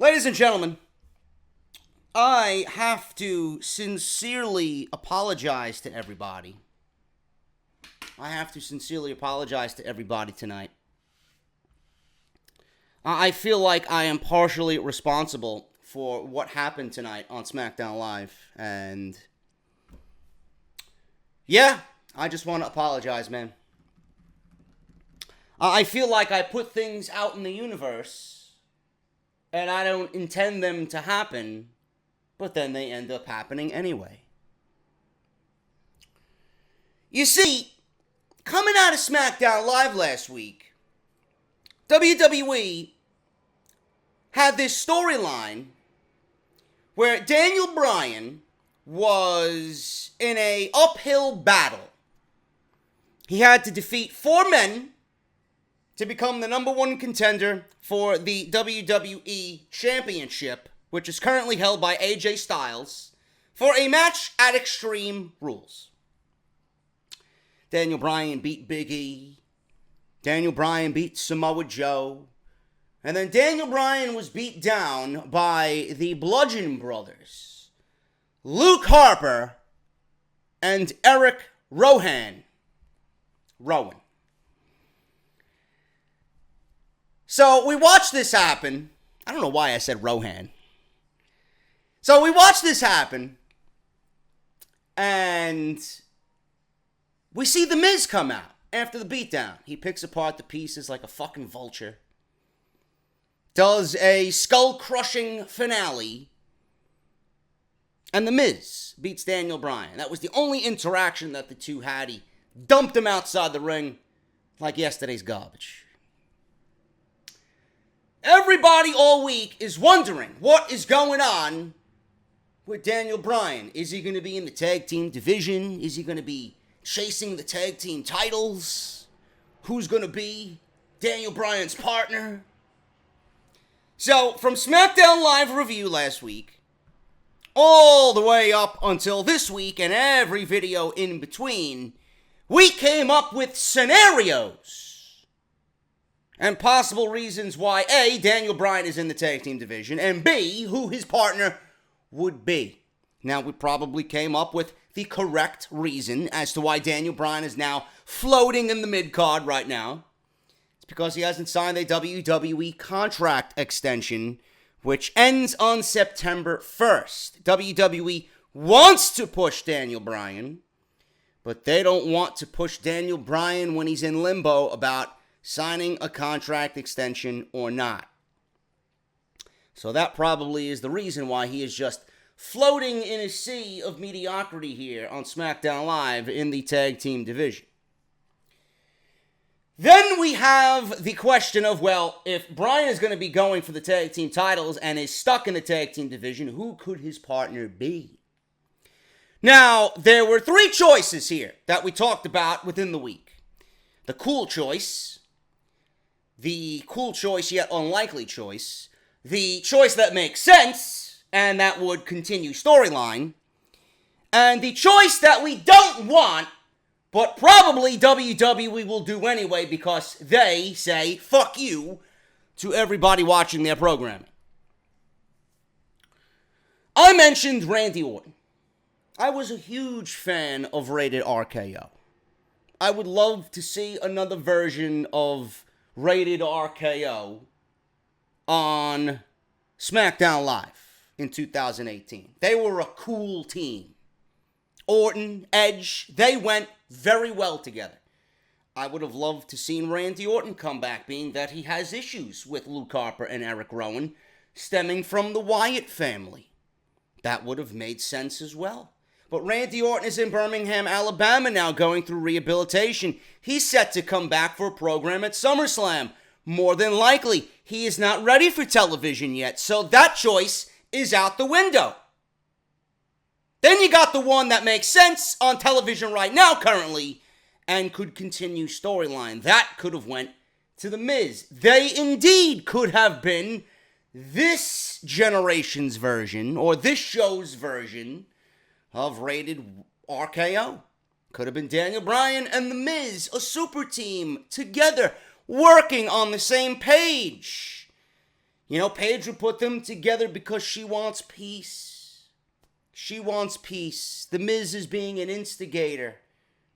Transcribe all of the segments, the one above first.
Ladies and gentlemen, I have to sincerely apologize to everybody. Tonight. I feel like I am partially responsible for what happened tonight on SmackDown Live. And yeah, I just want to apologize, man. I feel like I put things out in the universe and I don't intend them to happen, but then they end up happening anyway. You see, coming out of SmackDown Live last week, WWE had this storyline where Daniel Bryan was in an uphill battle. He had to defeat 4 men to become the number 1 contender for the WWE Championship, which is currently held by AJ Styles, for a match at Extreme Rules. Daniel Bryan beat Big E. Daniel Bryan beat Samoa Joe. And then Daniel Bryan was beat down by the Bludgeon Brothers, Luke Harper and Eric Rowan. So we watched this happen. I don't know why I said Rohan. So we watched this happen, and we see The Miz come out after the beatdown. He picks apart the pieces like a fucking vulture, does a skull-crushing finale, and The Miz beats Daniel Bryan. That was the only interaction that the two had. He dumped him outside the ring like yesterday's garbage. Everybody all week is wondering what is going on with Daniel Bryan. Is he going to be in the tag team division? Is he going to be chasing the tag team titles? Who's going to be Daniel Bryan's partner? So, from SmackDown Live review last week, all the way up until this week and every video in between, we came up with scenarios and possible reasons why A, Daniel Bryan is in the tag team division, and B, who his partner would be. Now, we probably came up with the correct reason as to why Daniel Bryan is now floating in the mid-card right now. It's because he hasn't signed a WWE contract extension, which ends on September 1st. WWE wants to push Daniel Bryan, but they don't want to push Daniel Bryan when he's in limbo about signing a contract extension or not. So that probably is the reason why he is just floating in a sea of mediocrity here on SmackDown Live in the tag team division. Then we have the question of, well, if Bryan is going to be going for the tag team titles and is stuck in the tag team division, who could his partner be? Now, there were 3 choices here that we talked about within the week. The cool choice, the cool choice yet unlikely choice, the choice that makes sense and that would continue storyline, and the choice that we don't want, but probably WWE will do anyway because they say, fuck you, to everybody watching their programming. I mentioned Randy Orton. I was a huge fan of Rated RKO. I would love to see another version of Rated RKO on SmackDown Live in 2018. They were a cool team. Orton, Edge, they went very well together. I would have loved to seen Randy Orton come back, being that he has issues with Luke Harper and Eric Rowan stemming from the Wyatt family. That would have made sense as well. But Randy Orton is in Birmingham, Alabama now going through rehabilitation. He's set to come back for a program at SummerSlam. More than likely, he is not ready for television yet, so that choice is out the window. Then you got the one that makes sense on television right now currently and could continue storyline. That could have went to The Miz. They indeed could have been this generation's version or this show's version of Rated RKO. Could have been Daniel Bryan and The Miz, a super team together, working on the same page. You know, Paige would put them together because she wants peace. She wants peace. The Miz is being an instigator,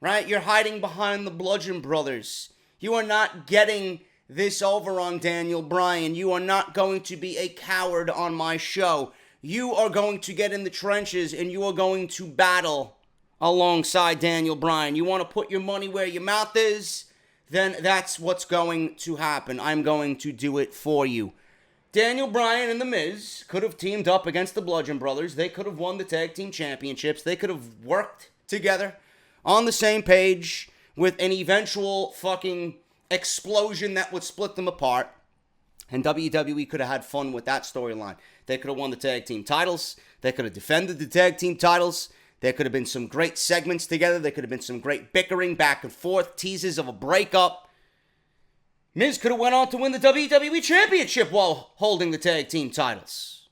right? You're hiding behind the Bludgeon Brothers. You are not getting this over on Daniel Bryan. You are not going to be a coward on my show. You are going to get in the trenches and you are going to battle alongside Daniel Bryan. You want to put your money where your mouth is? Then that's what's going to happen. I'm going to do it for you. Daniel Bryan and The Miz could have teamed up against the Bludgeon Brothers. They could have won the tag team championships. They could have worked together on the same page with an eventual fucking explosion that would split them apart. And WWE could have had fun with that storyline. They could have won the tag team titles. They could have defended the tag team titles. There could have been some great segments together. There could have been some great bickering back and forth, teases of a breakup. Miz could have went on to win the WWE Championship while holding the tag team titles.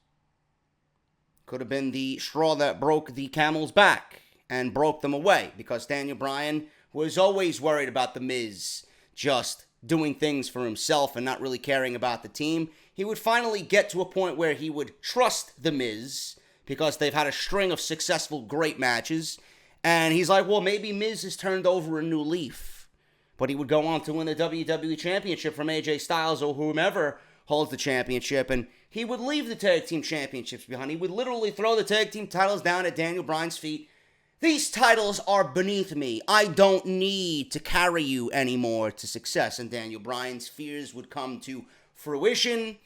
Could have been the straw that broke the camel's back and broke them away, because Daniel Bryan was always worried about the Miz just doing things for himself and not really caring about the team. He would finally get to a point where he would trust the Miz, because they've had a string of successful great matches. And he's like, well, maybe Miz has turned over a new leaf. But he would go on to win the WWE Championship from AJ Styles or whomever holds the championship. And he would leave the tag team championships behind. He would literally throw the tag team titles down at Daniel Bryan's feet. These titles are beneath me. I don't need to carry you anymore to success. And Daniel Bryan's fears would come to fruition.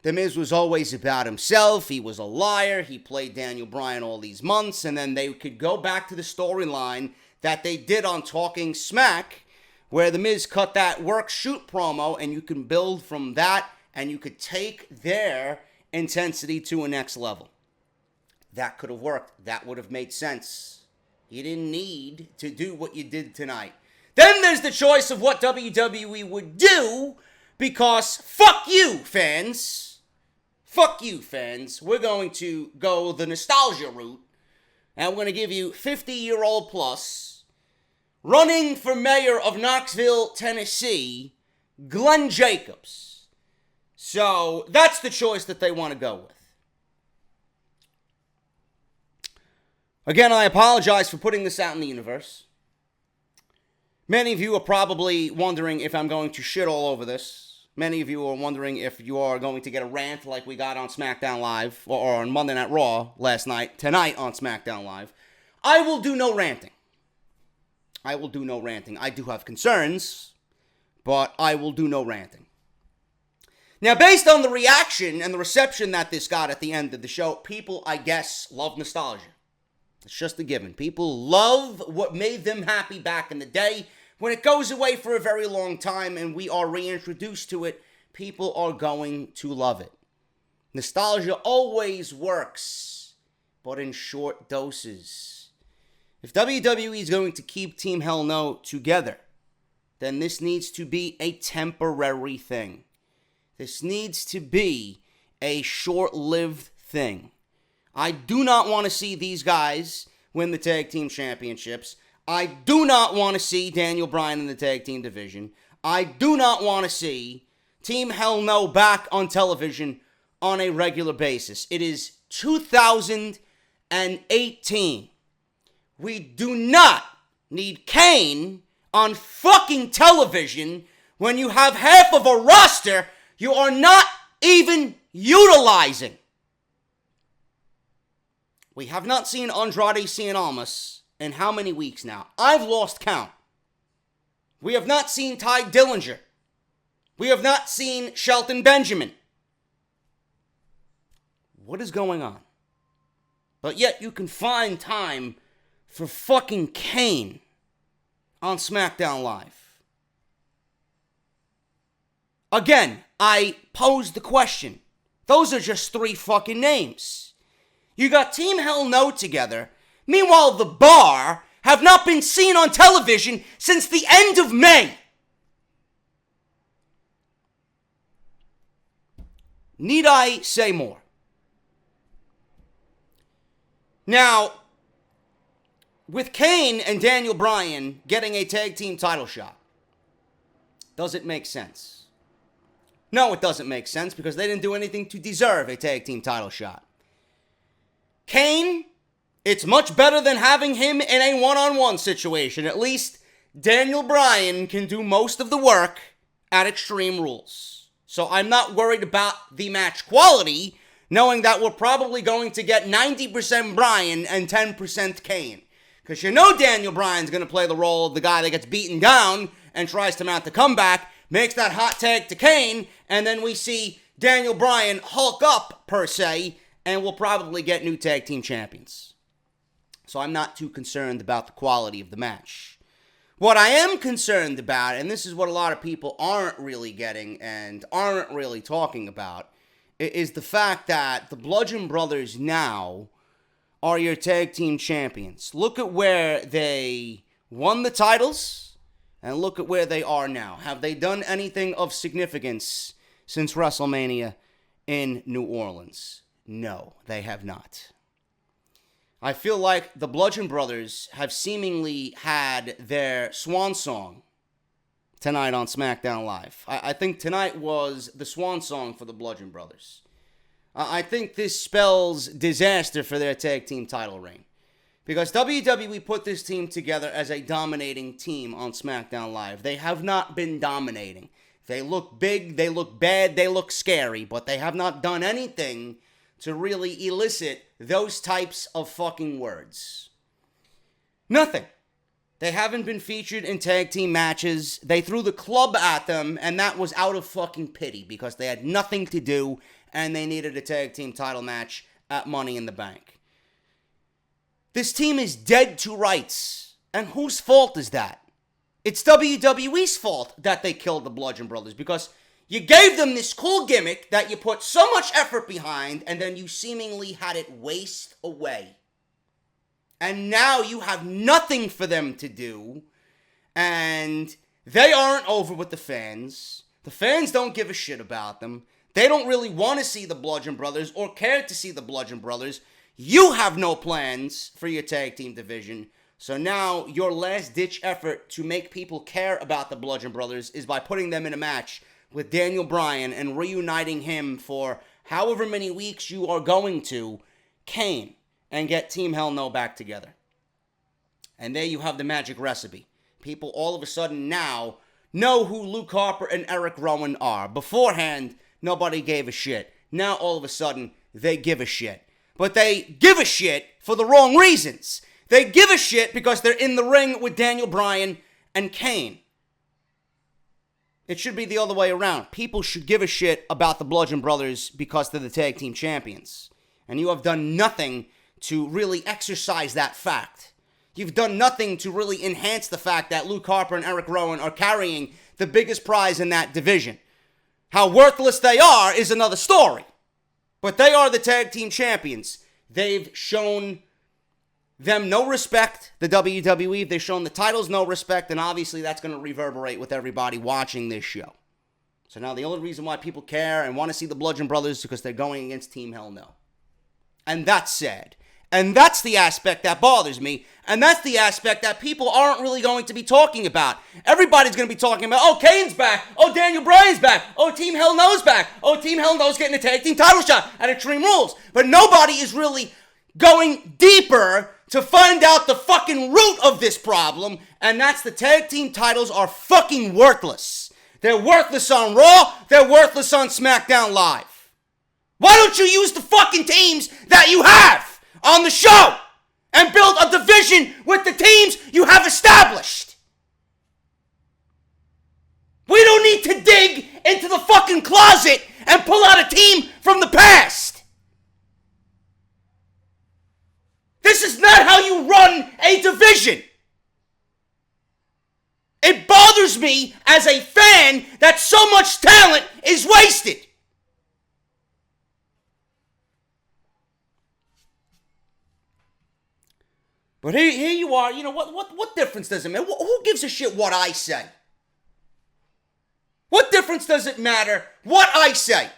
The Miz was always about himself. He was a liar. He played Daniel Bryan all these months. And then they could go back to the storyline that they did on Talking Smack, where the Miz cut that work-shoot promo, and you can build from that, and you could take their intensity to a next level. That could have worked. That would have made sense. You didn't need to do what you did tonight. Then there's the choice of what WWE would do, because fuck you, fans. Fuck you, fans. We're going to go the nostalgia route, and we're going to give you 50-year-old plus, running for mayor of Knoxville, Tennessee, Glenn Jacobs. So that's the choice that they want to go with. Again, I apologize for putting this out in the universe. Many of you are probably wondering if I'm going to shit all over this. Many of you are wondering if you are going to get a rant like we got on SmackDown Live, or on Monday Night Raw last night, tonight on SmackDown Live. I will do no ranting. I will do no ranting. I do have concerns, but I will do no ranting. Now, based on the reaction and the reception that this got at the end of the show, people, I guess, love nostalgia. It's just a given. People love what made them happy back in the day. When it goes away for a very long time and we are reintroduced to it, people are going to love it. Nostalgia always works, but in short doses. If WWE is going to keep Team Hell No together, then this needs to be a temporary thing. This needs to be a short-lived thing. I do not want to see these guys win the tag team championships. I do not want to see Daniel Bryan in the tag team division. I do not want to see Team Hell No back on television on a regular basis. It is 2018. We do not need Kane on fucking television when you have half of a roster you are not even utilizing. We have not seen Andrade Cien Almas in how many weeks now? I've lost count. We have not seen Ty Dillinger. We have not seen Shelton Benjamin. What is going on? But yet you can find time for fucking Kane on SmackDown Live. Again, I posed the question. Those are just 3 fucking names. You got Team Hell No together. Meanwhile, The Bar have not been seen on television since the end of May. Need I say more? Now, with Kane and Daniel Bryan getting a tag team title shot, does it make sense? No, it doesn't make sense because they didn't do anything to deserve a tag team title shot. Kane, it's much better than having him in a one-on-one situation. At least Daniel Bryan can do most of the work at Extreme Rules. So I'm not worried about the match quality, knowing that we're probably going to get 90% Bryan and 10% Kane. Because you know Daniel Bryan's going to play the role of the guy that gets beaten down and tries to mount the comeback, makes that hot tag to Kane, and then we see Daniel Bryan hulk up, per se, and we'll probably get new tag team champions. So I'm not too concerned about the quality of the match. What I am concerned about, and this is what a lot of people aren't really getting and aren't really talking about, is the fact that the Bludgeon Brothers now are your tag team champions. Look at where they won the titles, and look at where they are now. Have they done anything of significance since WrestleMania in New Orleans? No, they have not. I feel like the Bludgeon Brothers have seemingly had their swan song tonight on SmackDown Live. I think tonight was the swan song for the Bludgeon Brothers. I think this spells disaster for their tag team title reign. Because WWE put this team together as a dominating team on SmackDown Live. They have not been dominating. They look big, they look bad, they look scary, but they have not done anything to really elicit those types of fucking words. Nothing. They haven't been featured in tag team matches. They threw the club at them, and that was out of fucking pity because they had nothing to do and they needed a tag team title match at Money in the Bank. This team is dead to rights. And whose fault is that? It's WWE's fault that they killed the Bludgeon Brothers because you gave them this cool gimmick that you put so much effort behind and then you seemingly had it waste away. And now you have nothing for them to do and they aren't over with the fans. The fans don't give a shit about them. They don't really want to see the Bludgeon Brothers or care to see the Bludgeon Brothers. You have no plans for your tag team division. So now your last-ditch effort to make people care about the Bludgeon Brothers is by putting them in a match with Daniel Bryan and reuniting him for however many weeks you are going to, Kane, and get Team Hell No back together. And there you have the magic recipe. People all of a sudden now know who Luke Harper and Eric Rowan are. Beforehand, nobody gave a shit. Now all of a sudden, they give a shit. But they give a shit for the wrong reasons. They give a shit because they're in the ring with Daniel Bryan and Kane. It should be the other way around. People should give a shit about the Bludgeon Brothers because they're the tag team champions. And you have done nothing to really exercise that fact. You've done nothing to really enhance the fact that Luke Harper and Eric Rowan are carrying the biggest prize in that division. How worthless they are is another story. But they are the tag team champions. They've shown them no respect, the WWE. They've shown the titles no respect, and obviously that's going to reverberate with everybody watching this show. So now the only reason why people care and want to see the Bludgeon Brothers is because they're going against Team Hell No. And that's sad. And that's the aspect that bothers me. And that's the aspect that people aren't really going to be talking about. Everybody's going to be talking about, oh, Kane's back. Oh, Daniel Bryan's back. Oh, Team Hell No's back. Oh, Team Hell No's getting a tag team title shot at Extreme Rules. But nobody is really going deeper to find out the fucking root of this problem. And that's the tag team titles are fucking worthless. They're worthless on Raw. They're worthless on SmackDown Live. Why don't you use the fucking teams that you have on the show and build a division with the teams you have established? We don't need to dig into the fucking closet and pull out a team from the past. This is not how you run a division. It bothers me as a fan that so much talent is wasted. But here you are, you know, what difference does it make? Who gives a shit what I say? What difference does it matter what I say?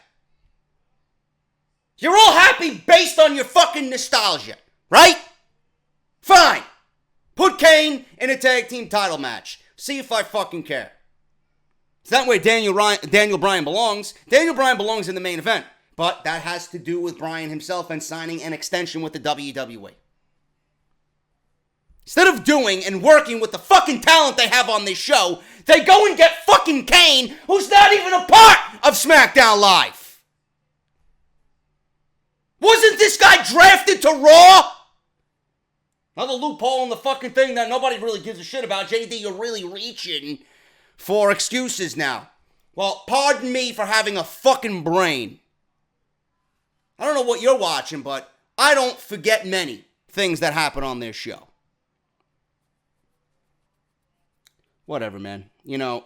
You're all happy based on your fucking nostalgia, right? Fine. Put Kane in a tag team title match. See if I fucking care. It's not where Daniel Bryan belongs. Daniel Bryan belongs in the main event. But that has to do with Bryan himself and signing an extension with the WWE. Instead of doing and working with the fucking talent they have on this show, they go and get fucking Kane, who's not even a part of SmackDown Live. Wasn't this guy drafted to Raw? Another loophole in the fucking thing that nobody really gives a shit about. JD, you're really reaching for excuses now. Well, pardon me for having a fucking brain. I don't know what you're watching, but I don't forget many things that happen on this show. Whatever, man. You know,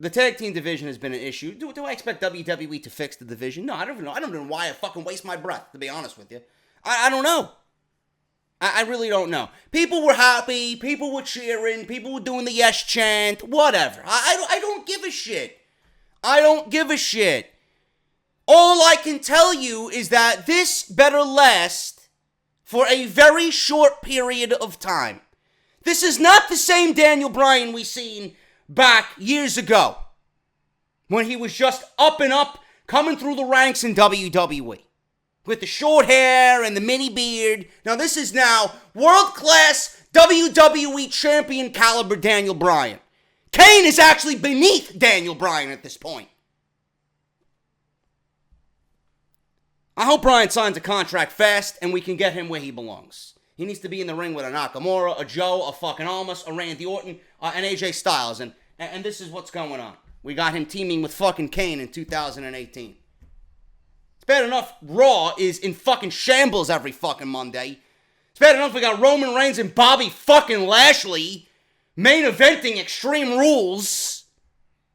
the tag team division has been an issue. Do I expect WWE to fix the division? No, I don't know. I don't know why I fucking waste my breath, to be honest with you. I don't know. I really don't know. People were happy. People were cheering. People were doing the yes chant. Whatever. I don't give a shit. I don't give a shit. All I can tell you is that this better last for a very short period of time. This is not the same Daniel Bryan we seen back years ago when he was just up and up, coming through the ranks in WWE with the short hair and the mini beard. Now this is now world-class WWE champion caliber Daniel Bryan. Kane is actually beneath Daniel Bryan at this point. I hope Bryan signs a contract fast and we can get him where he belongs. He needs to be in the ring with a Nakamura, a Joe, a fucking Almas, a Randy Orton, and AJ Styles. And this is what's going on. We got him teaming with fucking Kane in 2018. It's bad enough Raw is in fucking shambles every fucking Monday. It's bad enough we got Roman Reigns and Bobby fucking Lashley main eventing Extreme Rules.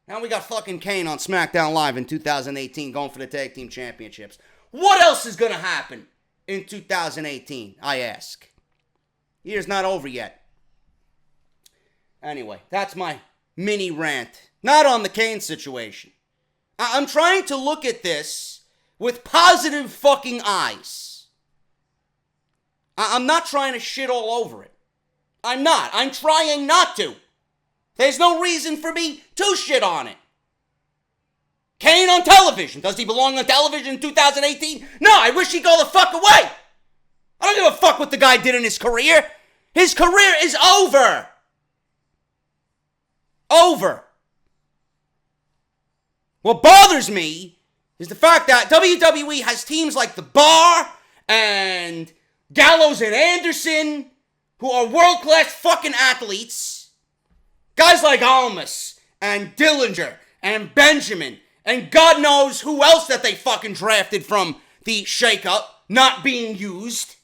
Now we got fucking Kane on SmackDown Live in 2018 going for the tag team championships. What else is going to happen in 2018, I ask? Year's not over yet. Anyway, that's my mini rant. Not on the Kane situation. I'm trying to look at this with positive fucking eyes. I'm not trying to shit all over it. I'm not. I'm trying not to. There's no reason for me to shit on it. Kane on television. Does he belong on television in 2018? No, I wish he'd go the fuck away. I don't give a fuck what the guy did in his career. His career is over. Over. What bothers me is the fact that WWE has teams like The Bar and Gallows and Anderson, who are world-class fucking athletes. Guys like Almas and Dillinger and Benjamin and God knows who else that they fucking drafted from the shakeup not being used.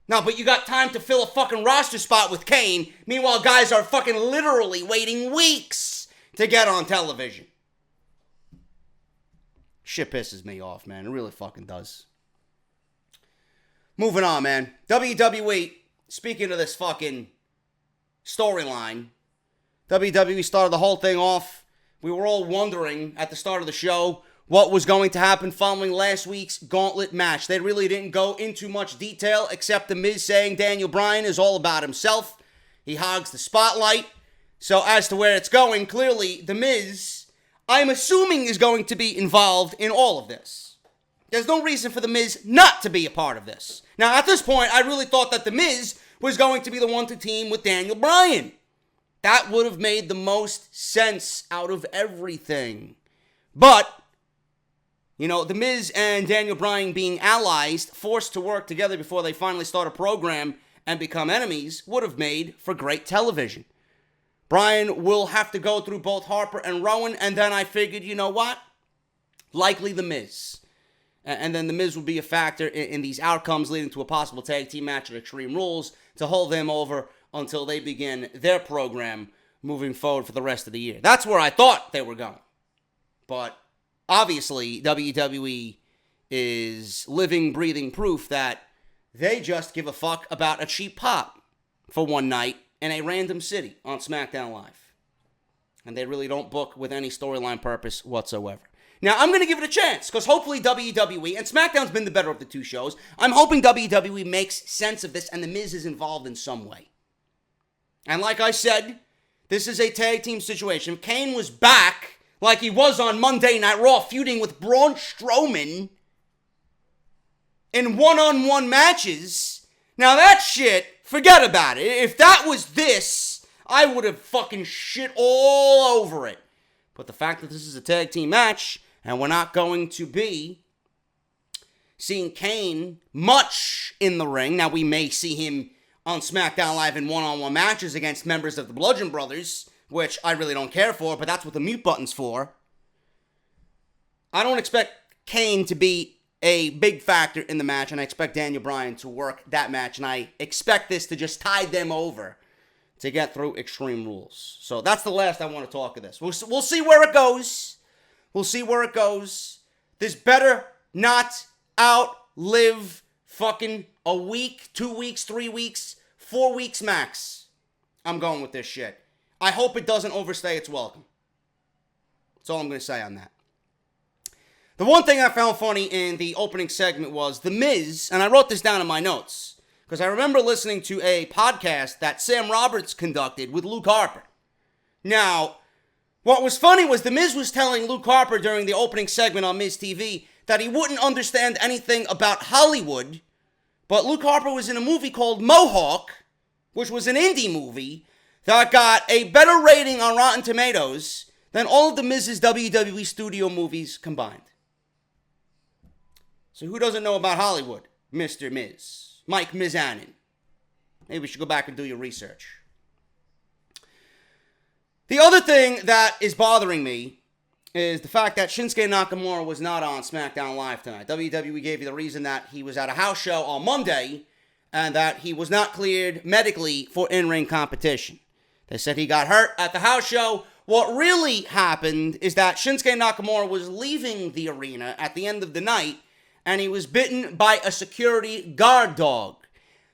No, but you got time to fill a fucking roster spot with Kane. Meanwhile, guys are fucking literally waiting weeks to get on television. Shit pisses me off, man. It really fucking does. Moving on, man. WWE, speaking of this fucking storyline, WWE started the whole thing off. We were all wondering at the start of the show what was going to happen following last week's gauntlet match. They really didn't go into much detail except The Miz saying Daniel Bryan is all about himself. He hogs the spotlight. So as to where it's going, clearly The Miz, I'm assuming, is going to be involved in all of this. There's no reason for The Miz not to be a part of this. Now, at this point, I really thought that The Miz was going to be the one to team with Daniel Bryan. That would have made the most sense out of everything. But, you know, The Miz and Daniel Bryan being allies, forced to work together before they finally start a program and become enemies, would have made for great television. Bryan will have to go through both Harper and Rowan, and then I figured, you know what? Likely The Miz. And then The Miz will be a factor in these outcomes leading to a possible tag team match at Extreme Rules to hold them over until they begin their program moving forward for the rest of the year. That's where I thought they were going. But obviously, WWE is living, breathing proof that they just give a fuck about a cheap pop for one night in a random city on SmackDown Live. And they really don't book with any storyline purpose whatsoever. Now, I'm going to give it a chance, because hopefully WWE, and SmackDown's been the better of the two shows, I'm hoping WWE makes sense of this and The Miz is involved in some way. And like I said, this is a tag team situation. If Kane was back like he was on Monday Night Raw, feuding with Braun Strowman in one-on-one matches. Now that shit, forget about it. If that was this, I would have fucking shit all over it. But the fact that this is a tag team match, and we're not going to be seeing Kane much in the ring. Now, we may see him on SmackDown Live in one-on-one matches against members of the Bludgeon Brothers, which I really don't care for, but that's what the mute button's for. I don't expect Kane to be a big factor in the match, and I expect Daniel Bryan to work that match, and I expect this to just tide them over to get through Extreme Rules. So that's the last I want to talk of this. We'll see where it goes. We'll see where it goes. This better not outlive fucking a week, 2 weeks, 3 weeks, 4 weeks max. I'm going with this shit. I hope it doesn't overstay its welcome. That's all I'm going to say on that. The one thing I found funny in the opening segment was The Miz, and I wrote this down in my notes, because I remember listening to a podcast that Sam Roberts conducted with Luke Harper. Now, what was funny was The Miz was telling Luke Harper during the opening segment on Miz TV that he wouldn't understand anything about Hollywood, but Luke Harper was in a movie called Mohawk, which was an indie movie that got a better rating on Rotten Tomatoes than all of The Miz's WWE studio movies combined. So who doesn't know about Hollywood? Mr. Miz. Mike Mizanin. Maybe we should go back and do your research. The other thing that is bothering me is the fact that Shinsuke Nakamura was not on SmackDown Live tonight. WWE gave you the reason that he was at a house show on Monday and that he was not cleared medically for in-ring competition. They said he got hurt at the house show. What really happened is that Shinsuke Nakamura was leaving the arena at the end of the night and he was bitten by a security guard dog.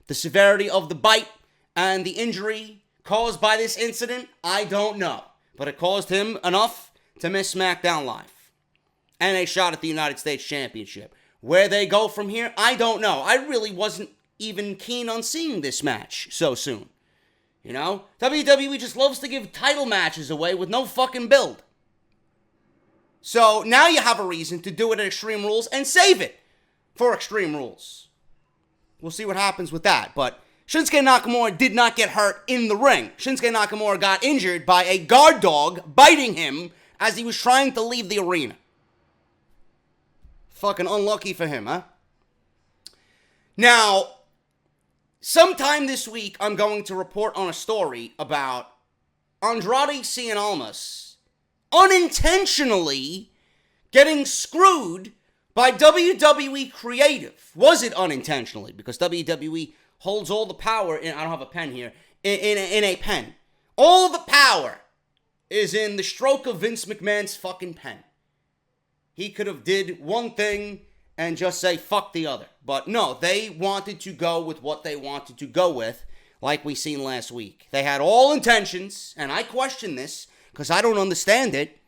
The severity of the bite and the injury caused by this incident, I don't know. But it caused him enough to miss SmackDown Live and a shot at the United States Championship. Where they go from here, I don't know. I really wasn't even keen on seeing this match so soon. You know? WWE just loves to give title matches away with no fucking build. So now you have a reason to do it at Extreme Rules and save it for Extreme Rules. We'll see what happens with that. But Shinsuke Nakamura did not get hurt in the ring. Shinsuke Nakamura got injured by a guard dog biting him as he was trying to leave the arena. Fucking unlucky for him, huh? Now, sometime this week, I'm going to report on a story about Andrade Cien Almas unintentionally getting screwed by WWE Creative. Was it unintentionally? Because WWE holds all the power in, I don't have a pen here, in a pen. All the power is in the stroke of Vince McMahon's fucking pen. He could have did one thing and just say fuck the other. But no, they wanted to go with what they wanted to go with, like we seen last week. They had all intentions, and I question this because I don't understand it.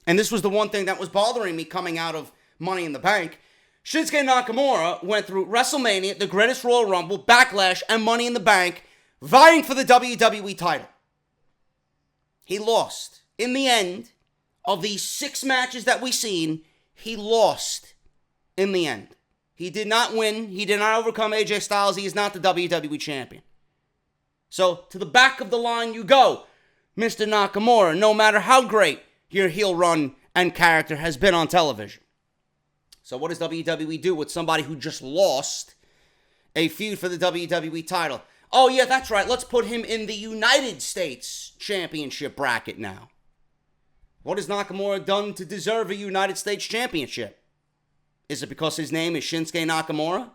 And this was the one thing that was bothering me coming out of Money in the Bank. Shinsuke Nakamura went through WrestleMania, the Greatest Royal Rumble, Backlash, and Money in the Bank, vying for the WWE title. He lost. In the end of these 6 matches that we've seen, he lost in the end. He did not win. He did not overcome AJ Styles. He is not the WWE champion. So, to the back of the line you go, Mr. Nakamura, no matter how great your heel run and character has been on television. So what does WWE do with somebody who just lost a feud for the WWE title? Oh yeah, that's right. Let's put him in the United States Championship bracket now. What has Nakamura done to deserve a United States Championship? Is it because his name is Shinsuke Nakamura?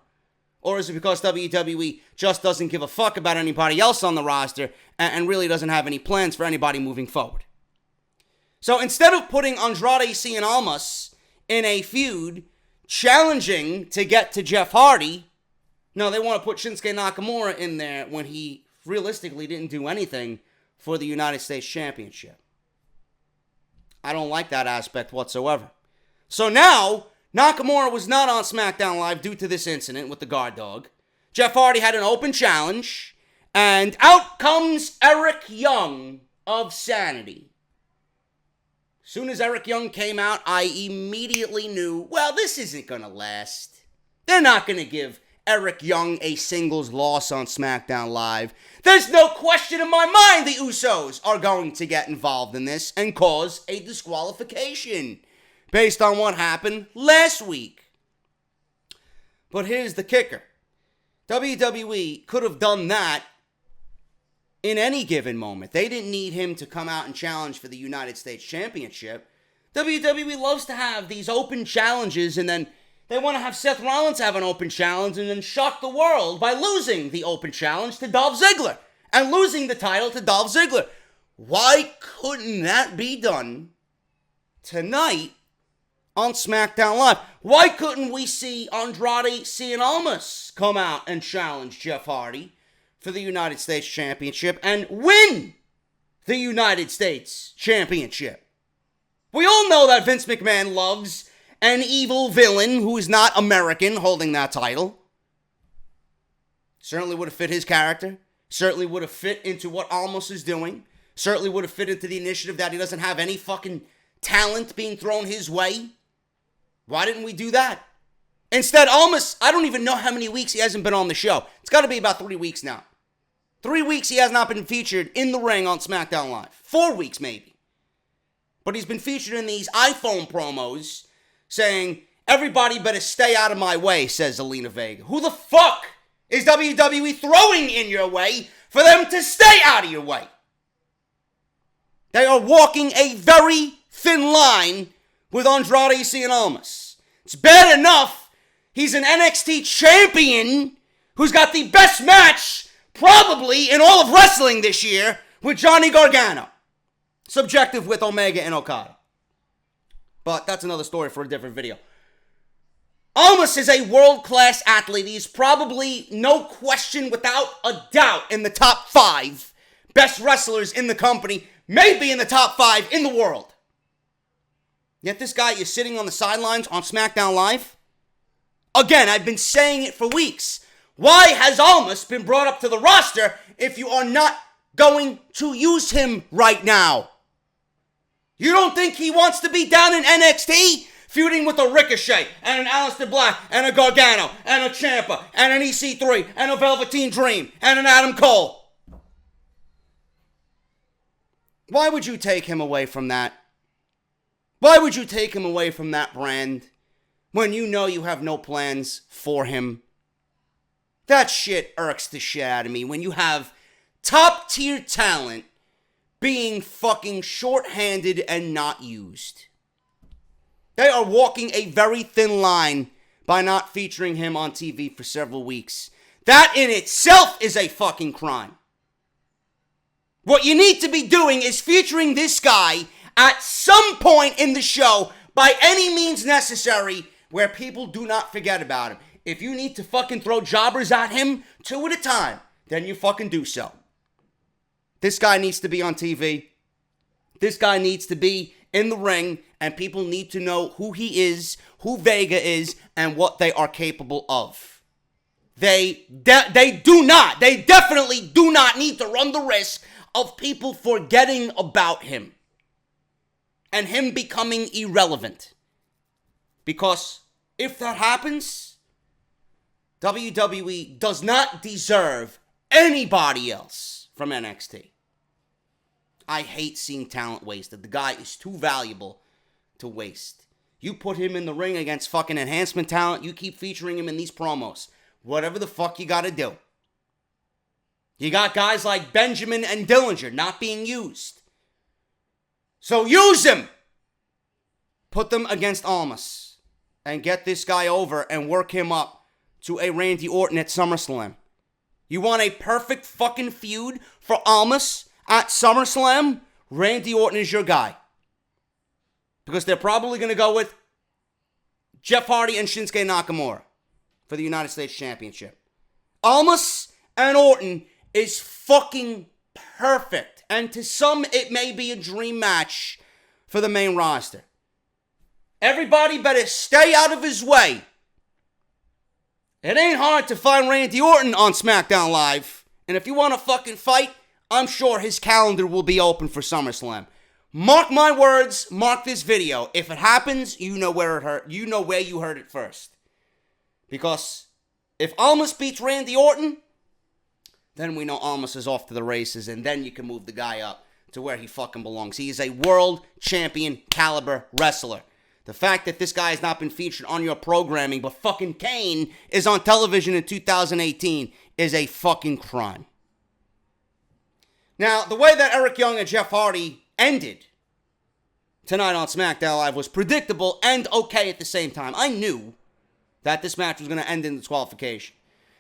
Or is it because WWE just doesn't give a fuck about anybody else on the roster and really doesn't have any plans for anybody moving forward? So instead of putting Andrade Cien Almas in a feud challenging to get to Jeff Hardy, no, they want to put Shinsuke Nakamura in there when he realistically didn't do anything for the United States Championship. I don't like that aspect whatsoever. So now, Nakamura was not on SmackDown Live due to this incident with the guard dog. Jeff Hardy had an open challenge, and out comes Eric Young of Sanity. Soon as Eric Young came out, I immediately knew, well, this isn't going to last. They're not going to give Eric Young a singles loss on SmackDown Live. There's no question in my mind the Usos are going to get involved in this and cause a disqualification based on what happened last week. But here's the kicker. WWE could have done that in any given moment. They didn't need him to come out and challenge for the United States Championship. WWE loves to have these open challenges, and then they want to have Seth Rollins have an open challenge and then shock the world by losing the open challenge to Dolph Ziggler and losing the title to Dolph Ziggler. Why couldn't that be done tonight on SmackDown Live? Why couldn't we see Andrade Cien Almas come out and challenge Jeff Hardy for the United States Championship and win the United States Championship? We all know that Vince McMahon loves an evil villain who is not American holding that title. Certainly would have fit his character. Certainly would have fit into what Almas is doing. Certainly would have fit into the initiative that he doesn't have any fucking talent being thrown his way. Why didn't we do that? Instead, Almas, I don't even know how many weeks he hasn't been on the show. It's got to be about 3 weeks now. 3 weeks he has not been featured in the ring on SmackDown Live. 4 weeks maybe. But he's been featured in these iPhone promos saying, everybody better stay out of my way, says Zelina Vega. Who the fuck is WWE throwing in your way for them to stay out of your way? They are walking a very thin line with Andrade Cien Almas. It's bad enough he's an NXT champion who's got the best match probably in all of wrestling this year with Johnny Gargano. Subjective with Omega and Okada. But that's another story for a different video. Almas is a world-class athlete. He's probably, no question, without a doubt, in the top 5 best wrestlers in the company, maybe in the top 5 in the world. Yet this guy is sitting on the sidelines on SmackDown Live. Again, I've been saying it for weeks. Why has Almas been brought up to the roster if you are not going to use him right now? You don't think he wants to be down in NXT feuding with a Ricochet and an Aleister Black and a Gargano and a Ciampa and an EC3 and a Velveteen Dream and an Adam Cole? Why would you take him away from that? Why would you take him away from that brand when you know you have no plans for him? That shit irks the shit out of me when you have top tier talent being fucking short-handed and not used. They are walking a very thin line by not featuring him on TV for several weeks. That in itself is a fucking crime. What you need to be doing is featuring this guy at some point in the show by any means necessary where people do not forget about him. If you need to fucking throw jobbers at him 2 at a time, then you fucking do so. This guy needs to be on TV. This guy needs to be in the ring, and people need to know who he is, who Vega is, and what they are capable of. They definitely do not need to run the risk of people forgetting about him and him becoming irrelevant. Because if that happens, WWE does not deserve anybody else from NXT. I hate seeing talent wasted. The guy is too valuable to waste. You put him in the ring against fucking enhancement talent, you keep featuring him in these promos. Whatever the fuck you gotta do. You got guys like Benjamin and Dillinger not being used. So use them! Put them against Almas. And get this guy over and work him up to a Randy Orton at SummerSlam. You want a perfect fucking feud for Almas at SummerSlam? Randy Orton is your guy. Because they're probably going to go with Jeff Hardy and Shinsuke Nakamura for the United States Championship. Almas and Orton is fucking perfect. And to some, it may be a dream match for the main roster. Everybody better stay out of his way. It ain't hard to find Randy Orton on SmackDown Live. And if you want to fucking fight, I'm sure his calendar will be open for SummerSlam. Mark my words, mark this video. If it happens, you know where it hurt. You know where you heard it first. Because if Almas beats Randy Orton, then we know Almas is off to the races, and then you can move the guy up to where he fucking belongs. He is a world champion caliber wrestler. The fact that this guy has not been featured on your programming, but fucking Kane is on television in 2018 is a fucking crime. Now, the way that Eric Young and Jeff Hardy ended tonight on SmackDown Live was predictable and okay at the same time. I knew that this match was going to end in disqualification.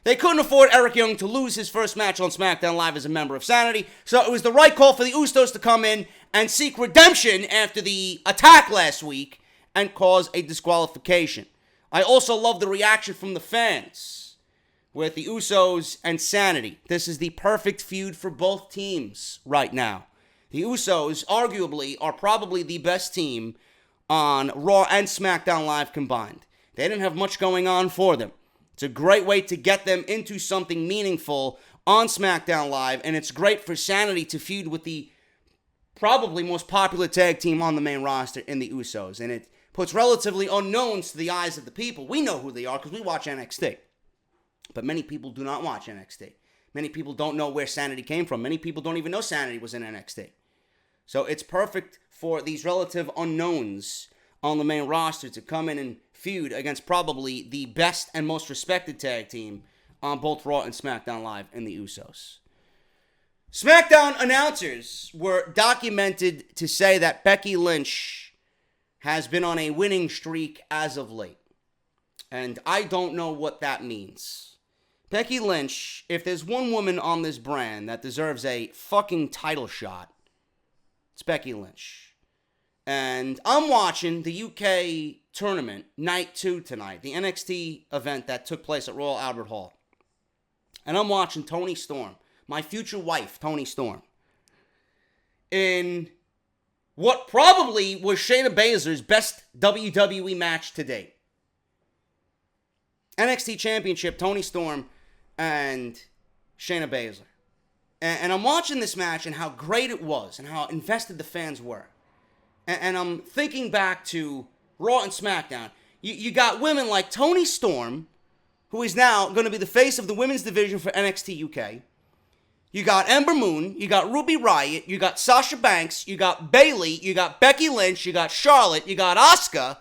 They couldn't afford Eric Young to lose his first match on SmackDown Live as a member of Sanity, so it was the right call for the Usos to come in and seek redemption after the attack last week and cause a disqualification. I also love the reaction from the fans with the Usos and Sanity. This is the perfect feud for both teams right now. The Usos, arguably, are probably the best team on Raw and SmackDown Live combined. They didn't have much going on for them. It's a great way to get them into something meaningful on SmackDown Live, and it's great for Sanity to feud with the probably most popular tag team on the main roster in the Usos, and it puts relatively unknowns to the eyes of the people. We know who they are because we watch NXT, but many people do not watch NXT. Many people don't know where Sanity came from. Many people don't even know Sanity was in NXT. So it's perfect for these relative unknowns on the main roster to come in and feud against probably the best and most respected tag team on both Raw and SmackDown Live in the Usos. SmackDown announcers were documented to say that Becky Lynch has been on a winning streak as of late. And I don't know what that means. Becky Lynch, if there's one woman on this brand that deserves a fucking title shot, it's Becky Lynch. And I'm watching the UK tournament, Night 2 tonight, the NXT event that took place at Royal Albert Hall. And I'm watching Toni Storm, my future wife, Toni Storm, in what probably was Shayna Baszler's best WWE match to date. NXT Championship, Toni Storm and Shayna Baszler. And I'm watching this match and how great it was and how invested the fans were. And I'm thinking back to Raw and SmackDown. You got women like Toni Storm, who is now going to be the face of the women's division for NXT UK. You got Ember Moon, you got Ruby Riott, you got Sasha Banks, you got Bayley, you got Becky Lynch, you got Charlotte, you got Asuka,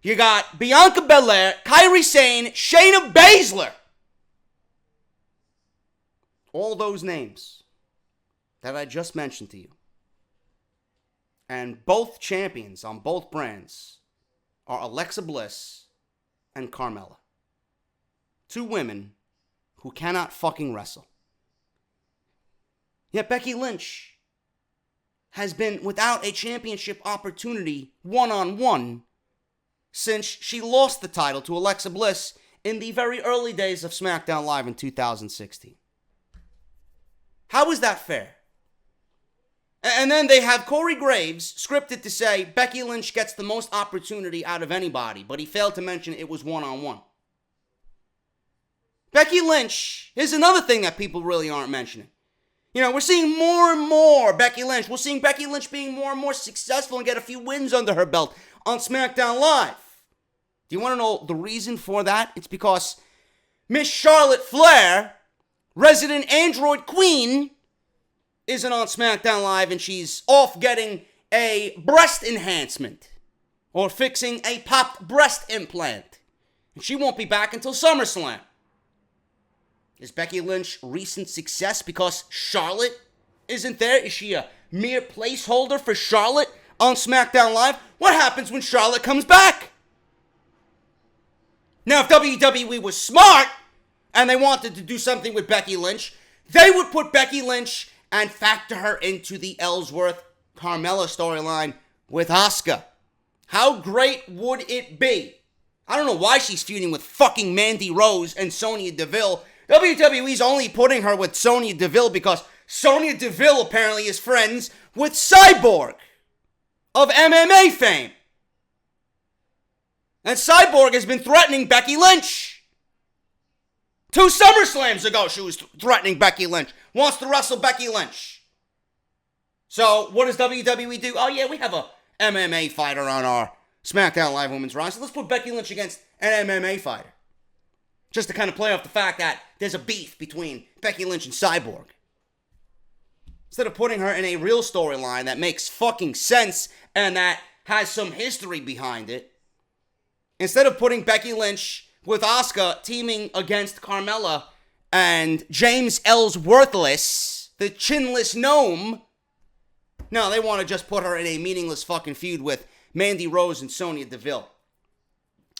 you got Bianca Belair, Kairi Sane, Shayna Baszler. All those names that I just mentioned to you. And both champions on both brands are Alexa Bliss and Carmella. Two women who cannot fucking wrestle. Yet Becky Lynch has been without a championship opportunity one-on-one since she lost the title to Alexa Bliss in the very early days of SmackDown Live in 2016. How is that fair? And then they have Corey Graves scripted to say Becky Lynch gets the most opportunity out of anybody, but he failed to mention it was one-on-one. Becky Lynch is another thing that people really aren't mentioning. You know, we're seeing more and more Becky Lynch. We're seeing Becky Lynch being more and more successful and get a few wins under her belt on SmackDown Live. Do you want to know the reason for that? It's because Miss Charlotte Flair, resident android queen, isn't on SmackDown Live and she's off getting a breast enhancement or fixing a popped breast implant. And she won't be back until SummerSlam. Is Becky Lynch recent success because Charlotte isn't there? Is she a mere placeholder for Charlotte on SmackDown Live? What happens when Charlotte comes back? Now, if WWE was smart and they wanted to do something with Becky Lynch, they would put Becky Lynch and factor her into the Ellsworth Carmella storyline with Asuka. How great would it be? I don't know why she's feuding with fucking Mandy Rose and Sonya Deville. WWE's only putting her with Sonya Deville because Sonya Deville apparently is friends with Cyborg of MMA fame. And Cyborg has been threatening Becky Lynch. 2 SummerSlams ago she was threatening Becky Lynch. Wants to wrestle Becky Lynch. So what does WWE do? Oh yeah, we have a MMA fighter on our SmackDown Live Women's roster. Let's put Becky Lynch against an MMA fighter. Just to kind of play off the fact that there's a beef between Becky Lynch and Cyborg. Instead of putting her in a real storyline that makes fucking sense and that has some history behind it, instead of putting Becky Lynch with Asuka teaming against Carmella and James Ellsworthless, the chinless gnome, no, they want to just put her in a meaningless fucking feud with Mandy Rose and Sonya Deville.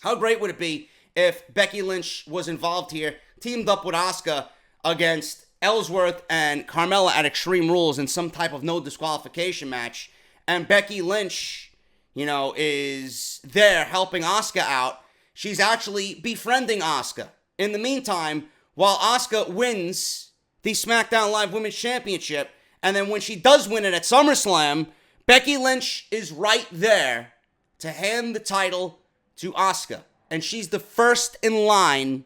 How great would it be if Becky Lynch was involved here, teamed up with Asuka against Ellsworth and Carmella at Extreme Rules in some type of no disqualification match, and Becky Lynch, is there helping Asuka out. She's actually befriending Asuka. In the meantime, while Asuka wins the SmackDown Live Women's Championship, and then when she does win it at SummerSlam, Becky Lynch is right there to hand the title to Asuka. And she's the first in line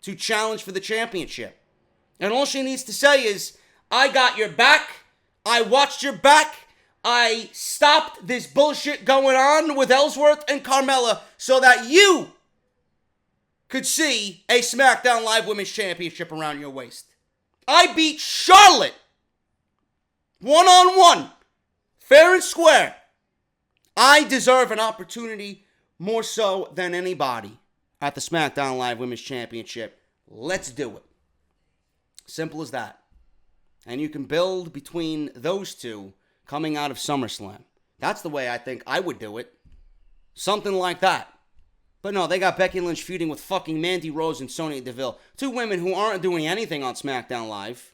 to challenge for the championship. And all she needs to say is, I got your back, I watched your back, I stopped this bullshit going on with Ellsworth and Carmella so that you could see a SmackDown Live Women's Championship around your waist. I beat Charlotte one-on-one, fair and square. I deserve an opportunity more so than anybody at the SmackDown Live Women's Championship. Let's do it. Simple as that. And you can build between those two coming out of SummerSlam. That's the way I think I would do it. Something like that. But no, they got Becky Lynch feuding with fucking Mandy Rose and Sonya Deville. Two women who aren't doing anything on SmackDown Live.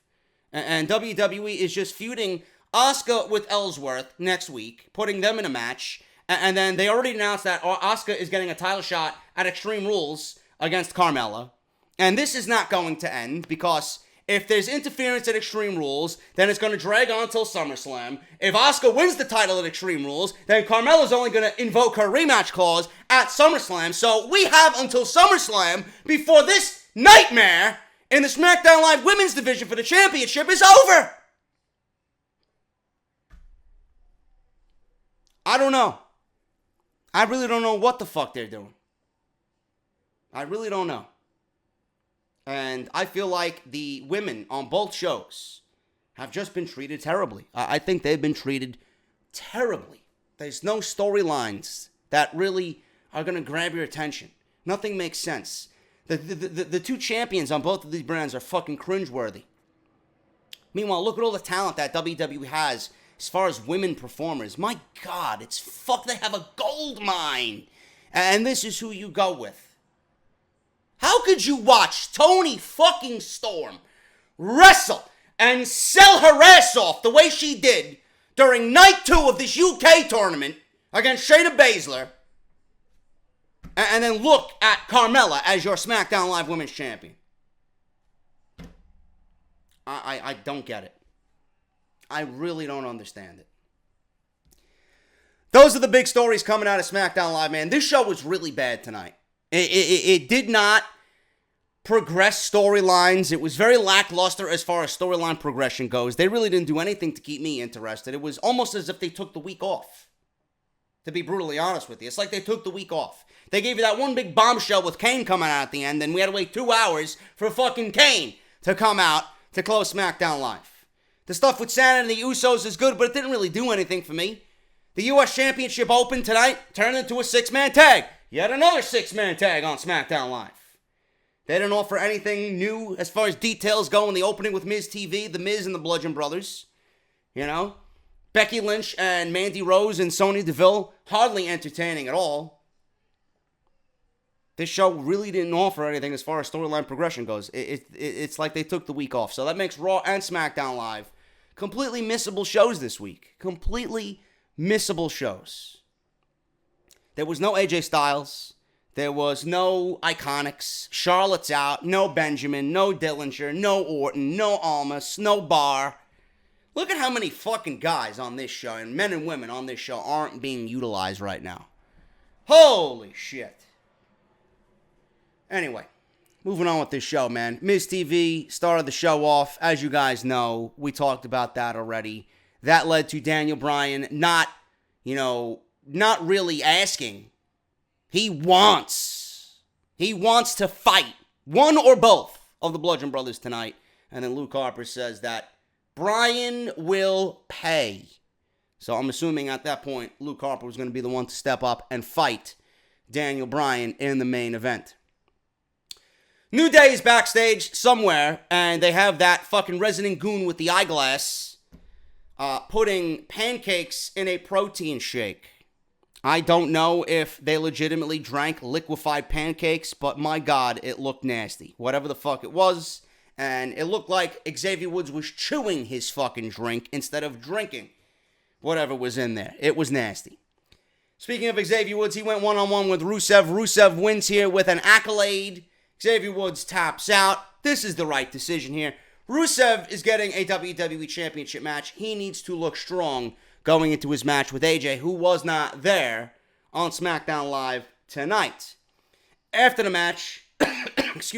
And WWE is just feuding Asuka with Ellsworth next week, putting them in a match. And then they already announced that Asuka is getting a title shot at Extreme Rules against Carmella. And this is not going to end because if there's interference at Extreme Rules, then it's going to drag on until SummerSlam. If Asuka wins the title at Extreme Rules, then Carmella's only going to invoke her rematch clause at SummerSlam. So we have until SummerSlam before this nightmare in the SmackDown Live Women's Division for the championship is over. I don't know. I really don't know what the fuck they're doing. I really don't know. And I feel like the women on both shows have just been treated terribly. I think they've been treated terribly. There's no storylines that really are going to grab your attention. Nothing makes sense. The two champions on both of these brands are fucking cringeworthy. Meanwhile, look at all the talent that WWE has as far as women performers. My God, they have a gold mine. And this is who you go with. How could you watch Toni fucking Storm wrestle and sell her ass off the way she did during night 2 of this UK tournament against Shayna Baszler, and then look at Carmella as your SmackDown Live Women's Champion? I don't get it. I really don't understand it. Those are the big stories coming out of SmackDown Live, man. This show was really bad tonight. It did not progress storylines. It was very lackluster as far as storyline progression goes. They really didn't do anything to keep me interested. It was almost as if they took the week off, to be brutally honest with you. It's like they took the week off. They gave you that one big bombshell with Kane coming out at the end, and we had to wait 2 hours for fucking Kane to come out to close SmackDown Live. The stuff with Santa and the Usos is good, but it didn't really do anything for me. The U.S. Championship Open tonight turned into a 6-man tag. Yet another 6-man tag on SmackDown Live. They didn't offer anything new as far as details go in the opening with Miz TV, The Miz and the Bludgeon Brothers. Becky Lynch and Mandy Rose and Sonya Deville, hardly entertaining at all. This show really didn't offer anything as far as storyline progression goes. It's like they took the week off. So that makes Raw and SmackDown Live completely missable shows this week. Completely missable shows. There was no AJ Styles. There was no Iconics. Charlotte's out. No Benjamin. No Dillinger. No Orton. No Almas. No Barr. Look at how many fucking guys on this show, and men and women on this show, aren't being utilized right now. Holy shit. Anyway, moving on with this show, man. Miz TV started the show off. As you guys know, we talked about that already. that led to Daniel Bryan not really asking. He wants to fight one or both of the Bludgeon Brothers tonight. And then Luke Harper says that Bryan will pay. So I'm assuming at that point, Luke Harper was going to be the one to step up and fight Daniel Bryan in the main event. New Day is backstage somewhere, and they have that fucking resident goon with the eyeglass putting pancakes in a protein shake. I don't know if they legitimately drank liquefied pancakes, but my God, it looked nasty. Whatever the fuck it was, and it looked like Xavier Woods was chewing his fucking drink instead of drinking whatever was in there. It was nasty. Speaking of Xavier Woods, he went one-on-one with Rusev. Rusev wins here with an accolade. Xavier Woods taps out. This is the right decision here. Rusev is getting a WWE Championship match. He needs to look strong going into his match with AJ, who was not there on SmackDown Live tonight. After the match, English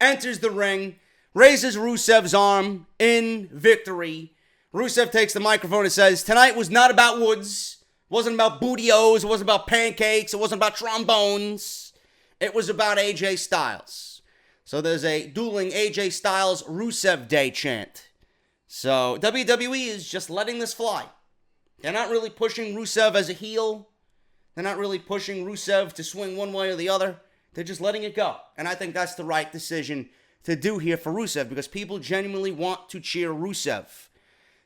enters the ring, raises Rusev's arm in victory. Rusev takes the microphone and says, tonight was not about Woods. It wasn't about booty-os. It wasn't about pancakes. It wasn't about trombones. It was about AJ Styles. So there's a dueling AJ Styles Rusev Day chant. So WWE is just letting this fly. They're not really pushing Rusev as a heel. They're not really pushing Rusev to swing one way or the other. They're just letting it go. And I think that's the right decision to do here for Rusev because people genuinely want to cheer Rusev.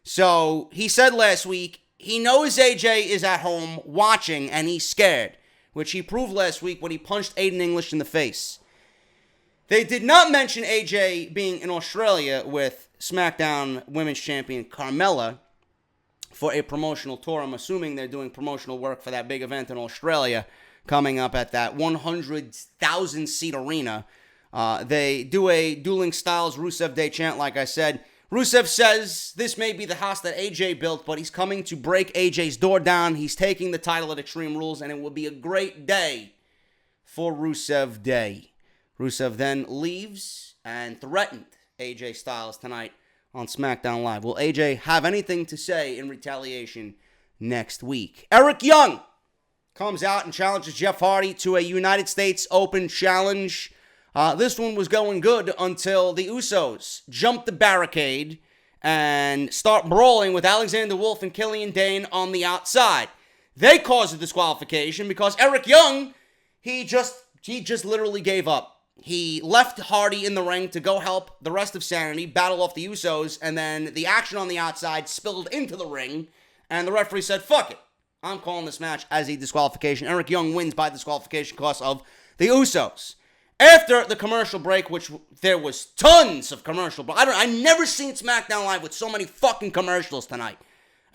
So he said last week, he knows AJ is at home watching and he's scared, which he proved last week when he punched Aiden English in the face. They did not mention AJ being in Australia with SmackDown Women's Champion Carmella for a promotional tour. I'm assuming they're doing promotional work for that big event in Australia coming up at that 100,000 seat arena. They do a Dueling Styles Rusev Day chant, like I said. Rusev says this may be the house that AJ built, but he's coming to break AJ's door down. He's taking the title at Extreme Rules, and it will be a great day for Rusev Day. Rusev then leaves and threatened AJ Styles tonight on SmackDown Live. Will AJ have anything to say in retaliation next week? Eric Young comes out and challenges Jeff Hardy to a United States Open challenge. This one was going good until the Usos jump the barricade and start brawling with Alexander Wolf and Killian Dane on the outside. They caused a disqualification because Eric Young, he just literally gave up. He left Hardy in the ring to go help the rest of Sanity battle off the Usos, and then the action on the outside spilled into the ring, and the referee said, fuck it. I'm calling this match as a disqualification. Eric Young wins by disqualification because of the Usos. After the commercial break, which there was tons of commercial, but I've never seen SmackDown Live with so many fucking commercials tonight.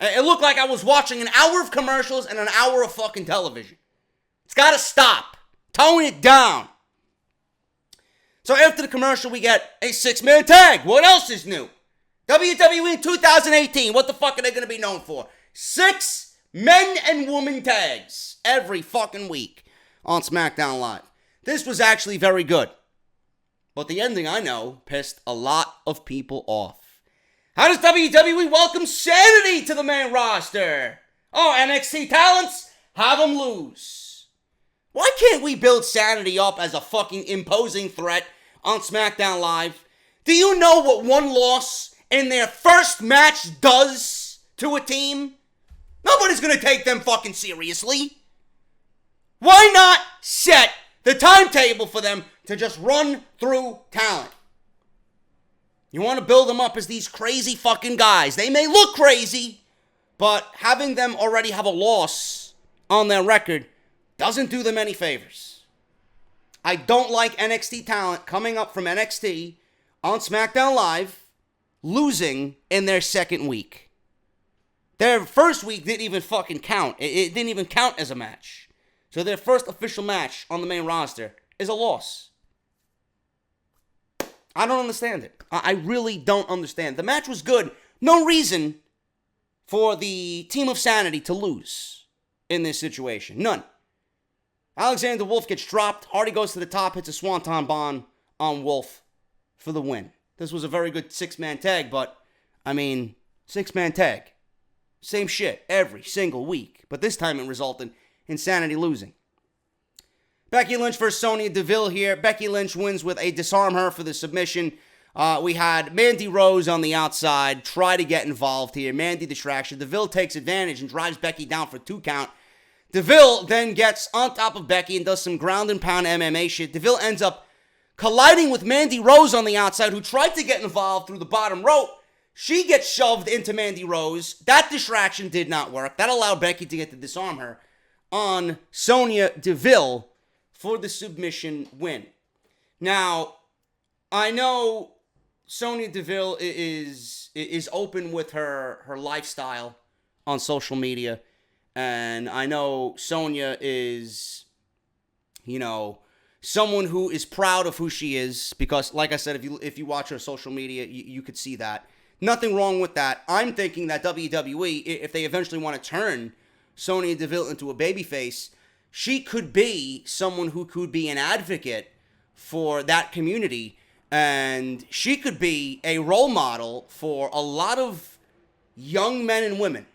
It looked like I was watching an hour of commercials and an hour of fucking television. It's gotta stop. Tone it down. So after the commercial, we get a 6-man tag. What else is new? WWE in 2018, what the fuck are they gonna be known for? 6 men and women tags every fucking week on SmackDown Live. This was actually very good. But the ending, I know, pissed a lot of people off. How does WWE welcome Sanity to the main roster? Oh, NXT talents? Have them lose. Why can't we build Sanity up as a fucking imposing threat on SmackDown Live? Do you know what one loss in their first match does to a team? Nobody's gonna take them fucking seriously. Why not set the timetable for them to just run through talent? You want to build them up as these crazy fucking guys. They may look crazy, but having them already have a loss on their record doesn't do them any favors. I don't like NXT talent coming up from NXT on SmackDown Live losing in their second week. Their first week didn't even fucking count. It didn't even count as a match. So their first official match on the main roster is a loss. I don't understand it. I really don't understand. The match was good. No reason for the Team of Sanity to lose in this situation. None. Alexander Wolf gets dropped. Hardy goes to the top, hits a Swanton Bomb on Wolf for the win. This was a very good 6-man tag, but I mean, 6-man tag. Same shit every single week. But this time it resulted in Sanity losing. Becky Lynch versus Sonya Deville here. Becky Lynch wins with a disarm her for the submission. We had Mandy Rose on the outside try to get involved here. Mandy distraction. Deville takes advantage and drives Becky down for 2 count. Deville then gets on top of Becky and does some ground and pound MMA shit. Deville ends up colliding with Mandy Rose on the outside, who tried to get involved through the bottom rope. She gets shoved into Mandy Rose. That distraction did not work. That allowed Becky to get to disarm her on Sonya Deville for the submission win. Now, I know Sonya Deville is open with her lifestyle on social media. And I know Sonya is, someone who is proud of who she is. Because, like I said, if you watch her social media, you could see that. Nothing wrong with that. I'm thinking that WWE, if they eventually want to turn Sonya Deville into a babyface, she could be someone who could be an advocate for that community. And she could be a role model for a lot of young men and women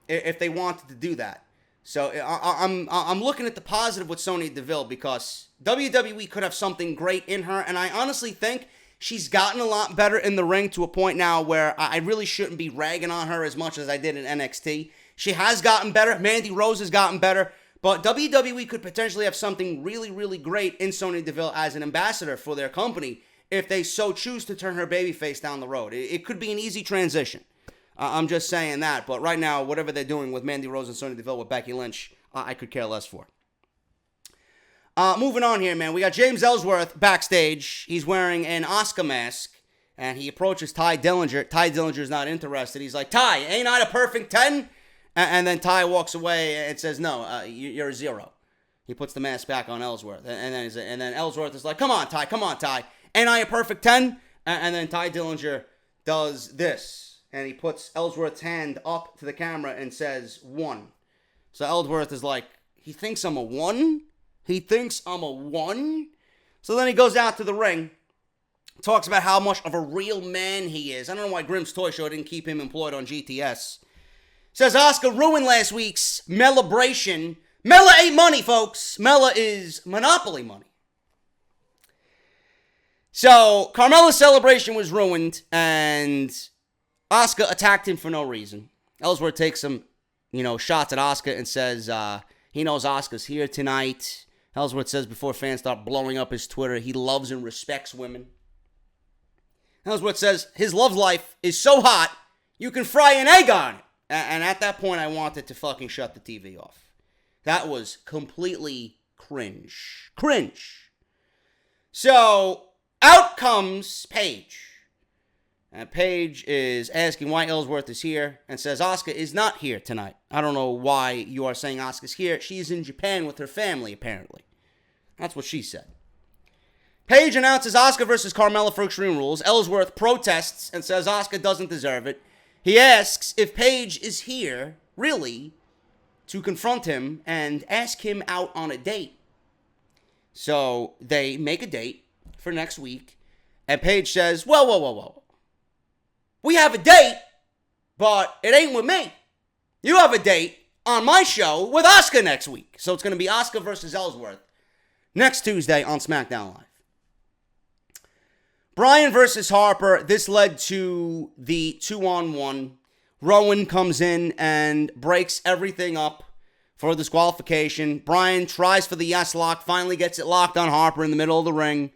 if they wanted to do that. So I'm looking at the positive with Sonya Deville because WWE could have something great in her. And I honestly think she's gotten a lot better in the ring to a point now where I really shouldn't be ragging on her as much as I did in NXT. She has gotten better. Mandy Rose has gotten better. But WWE could potentially have something really, really great in Sonya Deville as an ambassador for their company if they so choose to turn her babyface down the road. It could be an easy transition. I'm just saying that. But right now, whatever they're doing with Mandy Rose and Sonya Deville with Becky Lynch, I could care less for. Moving on here, man. We got James Ellsworth backstage. He's wearing an Oscar mask. And he approaches Ty Dillinger. Ty Dillinger's not interested. He's like, Ty, ain't I a perfect 10? And then Ty walks away and says, no, you're a 0. He puts the mask back on Ellsworth. And then Ellsworth is like, come on, Ty. Ain't I a perfect 10? And then Ty Dillinger does this. And he puts Ellsworth's hand up to the camera and says, 1. So Ellsworth is like, he thinks I'm a 1? He thinks I'm a 1? So then he goes out to the ring, talks about how much of a real man he is. I don't know why Grimm's Toy Show didn't keep him employed on GTS. Says Asuka ruined last week's Mellabration. Mella ain't money, folks. Mella is Monopoly money. So, Carmella's celebration was ruined, and Asuka attacked him for no reason. Ellsworth takes some, shots at Asuka and says he knows Asuka's here tonight. Ellsworth says before fans start blowing up his Twitter, he loves and respects women. Ellsworth says his love life is so hot, you can fry an egg on it. And at that point, I wanted to fucking shut the TV off. That was completely cringe. So, out comes Paige. And Paige is asking why Ellsworth is here and says Asuka is not here tonight. I don't know why you are saying Asuka's here. She's in Japan with her family, apparently. That's what she said. Paige announces Asuka versus Carmella for Extreme Rules. Ellsworth protests and says Asuka doesn't deserve it. He asks if Paige is here, really, to confront him and ask him out on a date. So they make a date for next week, and Paige says, whoa. We have a date, but it ain't with me. You have a date on my show with Asuka next week. So it's going to be Asuka versus Ellsworth next Tuesday on SmackDown Live. Bryan versus Harper. This led to the 2-on-1. Rowan comes in and breaks everything up for disqualification. Bryan tries for the yes lock, finally gets it locked on Harper in the middle of the ring.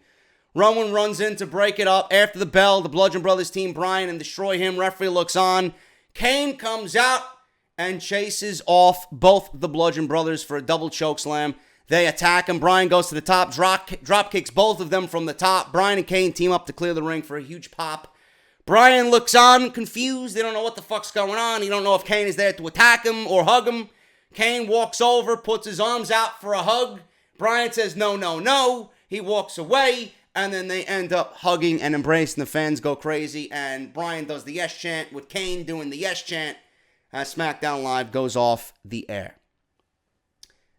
Rowan runs in to break it up. After the bell, the Bludgeon Brothers team Bryan and destroy him. Referee looks on. Kane comes out and chases off both the Bludgeon Brothers for a double choke slam. They attack him. Bryan goes to the top, drop kicks both of them from the top. Bryan and Kane team up to clear the ring for a huge pop. Bryan looks on, confused. They don't know what the fuck's going on. He don't know if Kane is there to attack him or hug him. Kane walks over, puts his arms out for a hug. Bryan says, no. He walks away, and then they end up hugging and embracing. The fans go crazy, and Bryan does the yes chant with Kane doing the yes chant as SmackDown Live goes off the air.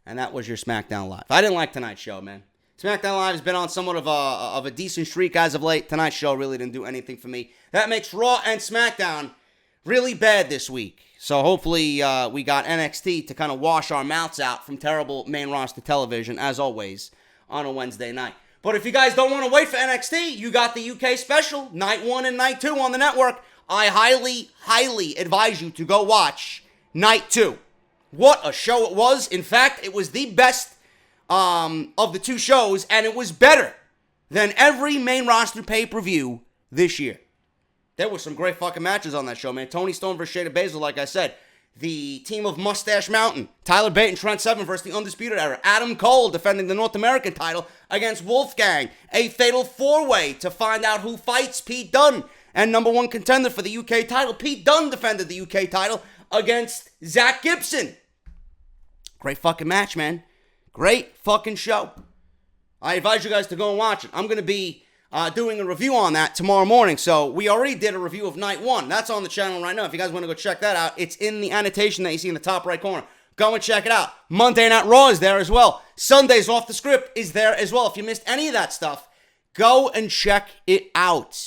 And that was your SmackDown Live. I didn't like tonight's show, man. SmackDown Live has been on somewhat of a decent streak as of late. Tonight's show really didn't do anything for me. That makes Raw and SmackDown really bad this week. So hopefully we got NXT to kind of wash our mouths out from terrible main roster television, as always, on a Wednesday night. But if you guys don't want to wait for NXT, you got the UK special, Night 1 and Night 2 on the network. I highly, highly advise you to go watch Night 2. What a show it was. In fact, it was the best of the two shows, and it was better than every main roster pay-per-view this year. There were some great fucking matches on that show, man. Tony Storm versus Shayna Baszler, like I said. The team of Mustache Mountain, Tyler Bate and Trent Seven versus the Undisputed Era. Adam Cole defending the North American title against Wolfgang. A fatal four-way to find out who fights Pete Dunne. And number one contender for the UK title. Pete Dunne defended the UK title against Zach Gibson. Great fucking match, man. Great fucking show. I advise you guys to go and watch it. I'm going to be doing a review on that tomorrow morning. So we already did a review of Night 1. That's on the channel right now. If you guys want to go check that out, it's in the annotation that you see in the top right corner. Go and check it out. Monday Night Raw is there as well. Sunday's Off the Script is there as well. If you missed any of that stuff, go and check it out.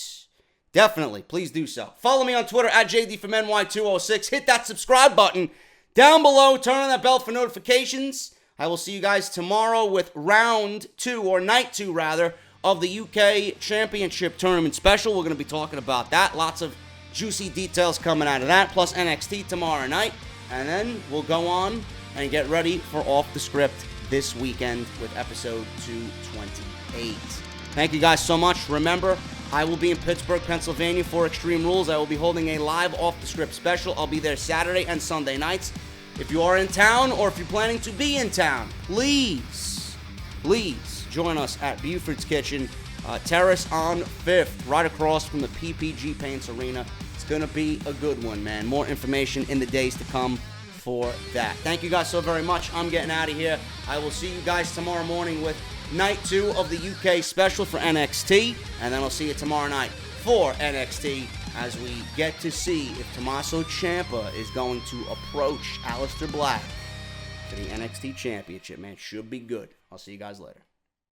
Definitely. Please do so. Follow me on Twitter at JDFROMNY206. Hit that subscribe button down below. Turn on that bell for notifications. I will see you guys tomorrow with round 2, or night 2 rather, of the UK Championship Tournament Special. We're going to be talking about that. Lots of juicy details coming out of that, plus NXT tomorrow night. And then we'll go on and get ready for Off the Script this weekend with episode 228. Thank you guys so much. Remember, I will be in Pittsburgh, Pennsylvania for Extreme Rules. I will be holding a live Off the Script special. I'll be there Saturday and Sunday nights. If you are in town, or if you're planning to be in town, please join us at Buford's Kitchen, Terrace on 5th, right across from the PPG Paints Arena. It's going to be a good one, man. More information in the days to come for that. Thank you guys so very much. I'm getting out of here. I will see you guys tomorrow morning with Night 2 of the UK special for NXT, and then I'll see you tomorrow night for NXT as we get to see if Tommaso Ciampa is going to approach Aleister Black for the NXT Championship, man. Should be good. I'll see you guys later.